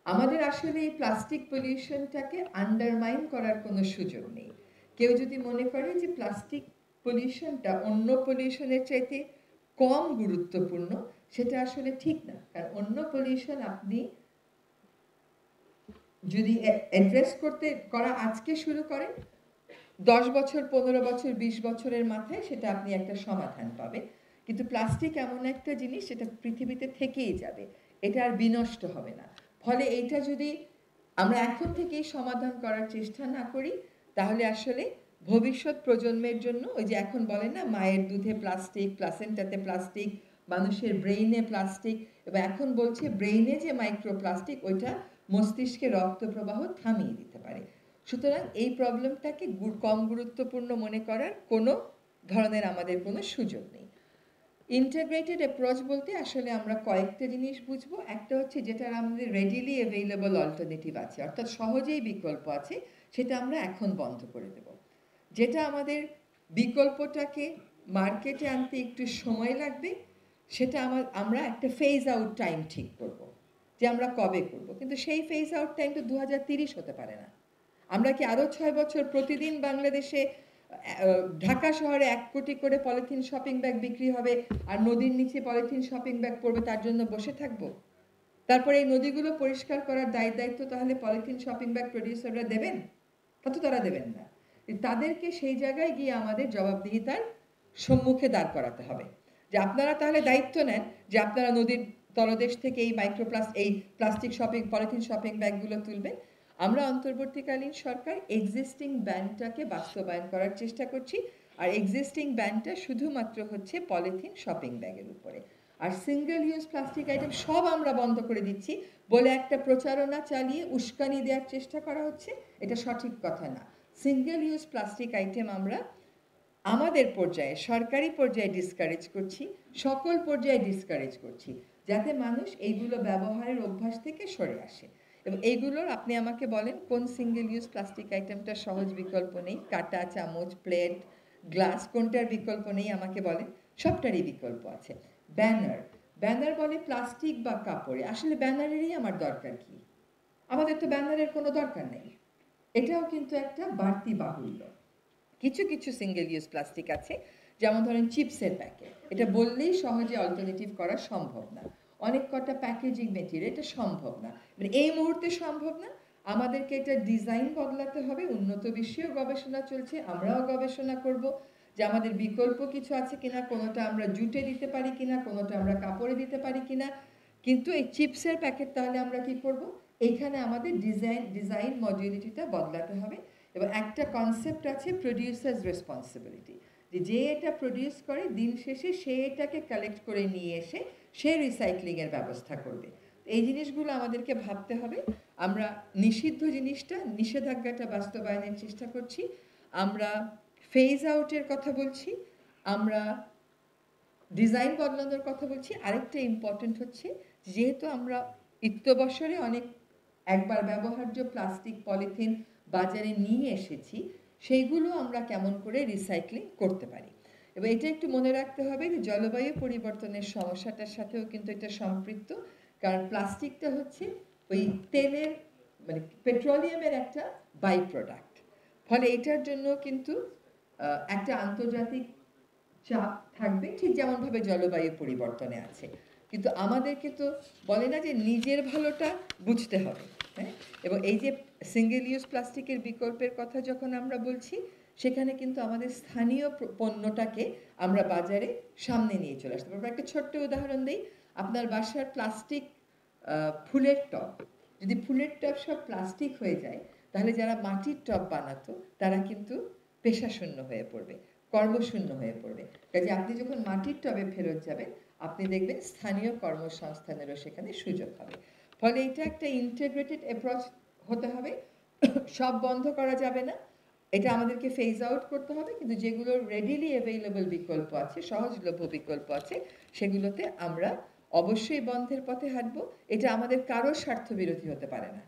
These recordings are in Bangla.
আমাদের আসলে এই প্লাস্টিক পলিউশনটাকে আন্ডারমাইন করার কোনো সুযোগ নেই। কেউ যদি মনে করে যে প্লাস্টিক পলিউশনটা অন্য পলিউশনের চাইতে কম গুরুত্বপূর্ণ, সেটা আসলে ঠিক না। কারণ অন্য পলিউশন আপনি যদি অ্যাড্রেস করা আজকে শুরু করেন, 10 বছর, 15 বছর, 20 বছরের মাথায় সেটা আপনি একটা সমাধান পাবেন। কিন্তু প্লাস্টিক এমন একটা জিনিস সেটা পৃথিবীতে থেকেই যাবে। এটা আর বিনষ্ট হবে না। ফলে এইটা যদি আমরা এখন থেকেই সমাধান করার চেষ্টা না করি, তাহলে আসলে ভবিষ্যৎ প্রজন্মের জন্য ওই যে এখন বলে না মায়ের দুধে প্লাস্টিক, প্লাসেন্টাতে প্লাস্টিক, মানুষের ব্রেইনে প্লাস্টিক, এবং এখন বলছে ব্রেইনে যে মাইক্রোপ্লাস্টিক ওইটা মস্তিষ্কে রক্ত প্রবাহ থামিয়ে দিতে পারে। সুতরাং এই প্রবলেমটাকে কম গুরুত্বপূর্ণ মনে করার কোনো ধরনের আমাদের কোনো সুযোগ নেই। ইন্টিগ্রেটেড অ্যাপ্রোচ বলতে আসলে আমরা কয়েকটা জিনিস বুঝবো। একটা হচ্ছে যেটার আমাদের রেডিলি অ্যাভেইলেবল অল্টারনেটিভ আছে, অর্থাৎ সহজেই বিকল্প আছে, সেটা আমরা এখন বন্ধ করে দেব। যেটা আমাদের বিকল্পটাকে মার্কেটে আনতে একটু সময় লাগবে, সেটা আমরা একটা ফেজ আউট টাইম ঠিক করব যে আমরা কবে করব। কিন্তু সেই ফেজ আউট টাইম তো 2030 হতে পারে না। আমরা কি আরও 6 বছর প্রতিদিন বাংলাদেশে ঢাকা শহরে 1 কোটি করে পলিথিন শপিং ব্যাগ বিক্রি হবে আর নদীর নিচে পলিথিন শপিং ব্যাগ পড়বে তার জন্য বসে থাকবো? তারপরে এই নদীগুলো পরিষ্কার করার দায়িত্ব তাহলে পলিথিন শপিং ব্যাগ প্রডিউসাররা দেবেন? তা তো তারা দেবেন না। তাদেরকে সেই জায়গায় গিয়ে আমাদের জবাবদিহিতার সম্মুখে দাঁড় করাতে হবে যে আপনারা তাহলে দায়িত্ব নেন যে আপনারা নদীর তলদেশ থেকে এই প্লাস্টিক শপিং পলিথিন শপিং ব্যাগগুলো তুলবেন। আমরা অন্তর্বর্তীকালীন সরকার এক্সিস্টিং ব্যানটাকে বাস্তবায়ন করার চেষ্টা করছি। আর এক্সিস্টিং ব্যানটা শুধুমাত্র হচ্ছে পলিথিন শপিং ব্যাগের উপরে। আর সিঙ্গেল ইউজ প্লাস্টিক আইটেম সব আমরা বন্ধ করে দিচ্ছি বলে একটা প্রচারণা চালিয়ে উস্কানি দেওয়ার চেষ্টা করা হচ্ছে, এটা সঠিক কথা না। সিঙ্গেল ইউজ প্লাস্টিক আইটেম আমরা আমাদের পর্যায়ে, সরকারি পর্যায়ে ডিসকারেজ করছি, সকল পর্যায়ে ডিসকারেজ করছি, যাতে মানুষ এইগুলো ব্যবহারের অভ্যাস থেকে সরে আসে। এবং এইগুলোর আপনি আমাকে বলেন কোন সিঙ্গেল ইউজ প্লাস্টিক আইটেমটা সহজ বিকল্প নেই? কাঁটা, চামচ, প্লেট, গ্লাস, কোনটার বিকল্প নেই আমাকে বলেন? সবটারই বিকল্প আছে। ব্যানার, ব্যানার বলে প্লাস্টিক বা কাপড়ে, আসলে ব্যানারেরই আমার দরকার কি? আমাদের তো ব্যানারের কোনো দরকার নেই। এটাও কিন্তু একটা বাড়তি বাহুল্য। কিছু কিছু সিঙ্গেল ইউজ প্লাস্টিক আছে, যেমন ধরেন চিপসের প্যাকেট, এটা বললেই সহজে অল্টারনেটিভ করা সম্ভব না। অনেক কটা প্যাকেজিং মেটেরিয়াল, এটা সম্ভব না, মানে এই মুহূর্তে সম্ভব না। আমাদেরকে এটা ডিজাইন বদলাতে হবে। উন্নত বিশ্বেও গবেষণা চলছে, আমরাও গবেষণা করব যে আমাদের বিকল্প কিছু আছে কিনা, কোনোটা আমরা জুটে দিতে পারি কিনা, কোনোটা আমরা কাপড়ে দিতে পারি কিনা। কিন্তু এই চিপসের প্যাকেট তাহলে আমরা কি করব? এইখানে আমাদের ডিজাইন মডিউলিটিটা বদলাতে হবে। এবং একটা কনসেপ্ট আছে প্রডিউসার্স রেসপন্সিবিলিটি, যে এটা প্রডিউস করে দিন শেষে সে এটাকে কালেক্ট করে নিয়ে এসে সে রিসাইক্লিংয়ের ব্যবস্থা করবে। এই জিনিসগুলো আমাদেরকে ভাবতে হবে। আমরা নিষিদ্ধ জিনিসটা, নিষেধাজ্ঞাটা বাস্তবায়নের চেষ্টা করছি। আমরা ফেজ আউটের কথা বলছি, আমরা ডিজাইন বদলানোর কথা বলছি। আরেকটা ইম্পর্টেন্ট হচ্ছে, যেহেতু আমরা ইত্যবসরে অনেক একবার ব্যবহার্য প্লাস্টিক পলিথিন বাজারে নিয়ে এসেছি, সেইগুলো আমরা কেমন করে রিসাইক্লিং করতে পারি। এবং এটা একটু মনে রাখতে হবে যে জলবায়ু পরিবর্তনের সমস্যাটার সাথেও কিন্তু এটা সম্পৃক্ত। কারণ প্লাস্টিকটা হচ্ছে ওই তেলের, মানে পেট্রোলিয়ামের একটা বাই প্রোডাক্ট। ফলে এটার জন্য কিন্তু একটা আন্তর্জাতিক চাপ থাকবে, ঠিক যেমনভাবে জলবায়ু পরিবর্তনে আছে। কিন্তু আমাদেরকে তো বলে না যে নিজের ভালোটা বুঝতে হবে, হ্যাঁ? এবং এই যে সিঙ্গেল ইউজ প্লাস্টিকের বিকল্পের কথা যখন আমরা বলছি, সেখানে কিন্তু আমাদের স্থানীয় পণ্যটাকে আমরা বাজারে সামনে নিয়ে চলে আসতে পারবো। একটা ছোট্ট উদাহরণ দিই, আপনার বাসার প্লাস্টিক ফুলের টব, যদি ফুলের টব সব প্লাস্টিক হয়ে যায়, তাহলে যারা মাটির টব বানাতো তারা কিন্তু পেশাশূন্য হয়ে পড়বে, কর্মশূন্য হয়ে পড়বে। কাজে আপনি যখন মাটির টবে ফেরত যাবেন, আপনি দেখবেন স্থানীয় কর্মসংস্থানেরও সেখানে সুযোগ হবে। ফলে এটা একটা ইন্টিগ্রেটেড অ্যাপ্রোচ হতে হবে। সব বন্ধ করা যাবে না, এটা আমাদেরকে ফেজ আউট করতে হবে। কিন্তু যেগুলো রেডিলি অ্যাভেইলেবল বিকল্প আছে, সহজলভ্য বিকল্প আছে, সেগুলোতে আমরা অবশ্যই বন্ধের পথে হাঁটবো। এটা আমাদের কারোর স্বার্থ বিরোধী হতে পারে না,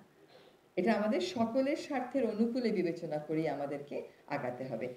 এটা আমাদের সকলের স্বার্থের অনুকূলে বিবেচনা করেই আমাদেরকে আগাতে হবে।